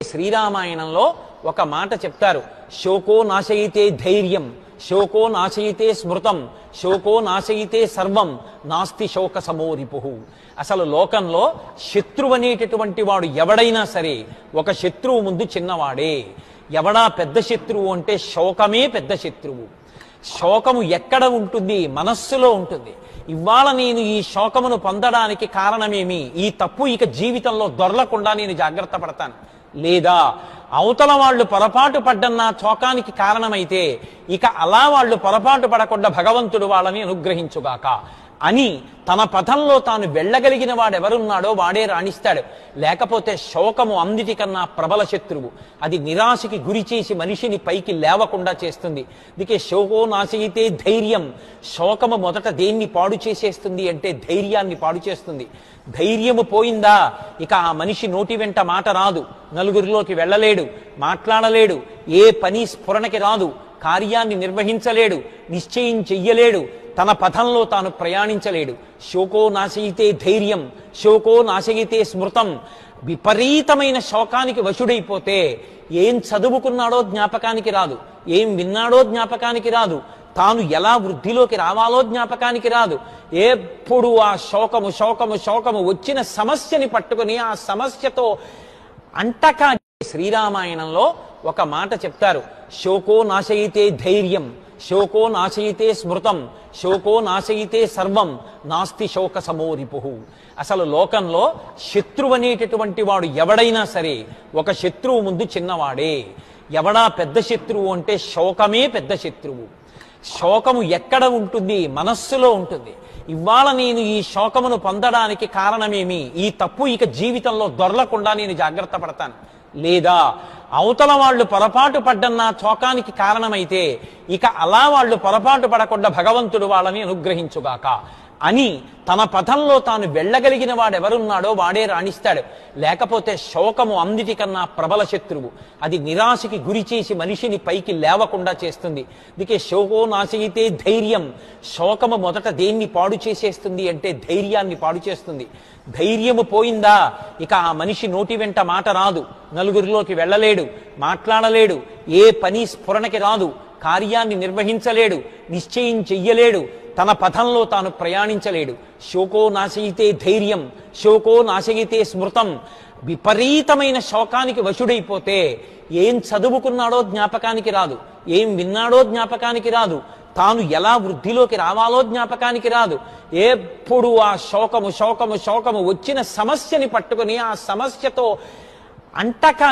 శ్రీరామాయణంలో ఒక మాట చెప్తారు, శోకో నాశయితే ధైర్యం, శోకో నాశయితే స్మృతం, శోకో నాశయితే సర్వం, నాస్తి శోక సమోరిపుః. అసలు లోకంలో శత్రువు అనేటటువంటి వాడు ఎవడైనా సరే ఒక శత్రువు ముందు చిన్నవాడే. ఎవడా పెద్ద శత్రువు అంటే శోకమే పెద్ద శత్రువు. శోకము ఎక్కడ ఉంటుంది? మనస్సులో ఉంటుంది. ఇవాళ నేను ఈ శోకమును పొందడానికి కారణమేమి? ఈ తప్పు ఇక జీవితంలో దొరలకుండా నేను జాగ్రత్త పడతాను. లేదా అవతల వాళ్ళు పొరపాటు పడ్డన్న శోకానికి కారణమైతే ఇక అలా వాళ్ళు పొరపాటు పడకుండా భగవంతుడు వాళ్ళని అనుగ్రహించుగాక అని తన పథంలో తాను వెళ్ళగలిగిన వాడెవరున్నాడో వాడే రాణిస్తాడు. లేకపోతే శోకము అన్నిటికన్నా ప్రబల శత్రువు. అది నిరాశకి గురి చేసి మనిషిని పైకి లేవకుండా చేస్తుంది. అందుకే శోకో నాశయితే ధైర్యం. శోకము మొదట దేన్ని పాడు చేసేస్తుంది అంటే ధైర్యాన్ని పాడు చేస్తుంది. ధైర్యము పోయిందా ఇక ఆ మనిషి నోటి వెంట మాట రాదు, నలుగురిలోకి వెళ్ళలేడు, మాట్లాడలేడు, ఏ పని స్ఫురణకి రాదు, కార్యాన్ని నిర్వహించలేడు, నిశ్చయం చెయ్యలేడు, తన పథంలో తాను ప్రయాణించలేడు. శోకో నాశయితే ధైర్యం, శోకో నాశయితే స్మృతం. విపరీతమైన శోకానికి వశుడైపోతే ఏం చదువుకున్నాడో జ్ఞాపకానికి రాదు, ఏం విన్నాడో జ్ఞాపకానికి రాదు, తాను ఎలా వృద్ధిలోకి రావాలో జ్ఞాపకానికి రాదు. ఎప్పుడు ఆ శోకము శోకము శోకము వచ్చిన సమస్యని పట్టుకుని ఆ సమస్యతో అంటకా. శ్రీరామాయణంలో ఒక మాట చెప్తారు, శోకో నాశయితే ధైర్యం, శోకో నాశయితే స్మృతం, శోకో నాశయితే సర్వం, నాస్తి శోక సమోరిపుః. అసలు లోకంలో శత్రువు అనేటటువంటి వాడు ఎవడైనా సరే ఒక శత్రువు ముందు చిన్నవాడే. ఎవడా పెద్ద శత్రువు అంటే శోకమే పెద్ద శత్రువు. శోకము ఎక్కడ ఉంటుంది? మనస్సులో ఉంటుంది. ఇవాళ నేను ఈ శోకమును పొందడానికి కారణమేమి? ఈ తప్పు ఇక జీవితంలో దొరలకుండా నేను జాగ్రత్త పడతాను. లేదా అవతల వాళ్ళు పొరపాటు పడ్డన్న శోకానికి కారణమైతే ఇక అలా వాళ్ళు పొరపాటు పడకుండా భగవంతుడు వాళ్ళని అనుగ్రహించుగాక అని తన పథంలో తాను వెళ్ళగలిగిన వాడెవరున్నాడో వాడే రాణిస్తాడు. లేకపోతే శోకము అన్నిటికన్నా ప్రబల శత్రువు. అది నిరాశకి గురి చేసి మనిషిని పైకి లేవకుండా చేస్తుంది. అందుకే శోకో నాశయితే ధైర్యం. శోకము మొదట దేన్ని పాడు చేసేస్తుంది అంటే ధైర్యాన్ని పాడు చేస్తుంది. ధైర్యము పోయిందా ఇక ఆ మనిషి నోటి వెంట మాట రాదు, నలుగురిలోకి వెళ్ళలేడు, మాట్లాడలేడు, ఏ పని స్ఫురణకి రాదు, కార్యాన్ని నిర్వహించలేడు, నిశ్చయం చెయ్యలేడు, తన పథంలో తాను ప్రయాణించలేడు. శోకో నాశయితే ధైర్యం, శోకో నాశయితే స్మృతం. విపరీతమైన శోకానికి వశుడైపోతే ఏం చదువుకున్నాడో జ్ఞాపకానికి రాదు, ఏం విన్నాడో జ్ఞాపకానికి రాదు, తాను ఎలా వృద్ధిలోకి రావాలో జ్ఞాపకానికి రాదు. ఎప్పుడు ఆ శోకము శోకము శోకము వచ్చిన సమస్యని పట్టుకుని ఆ సమస్యతో అంటకా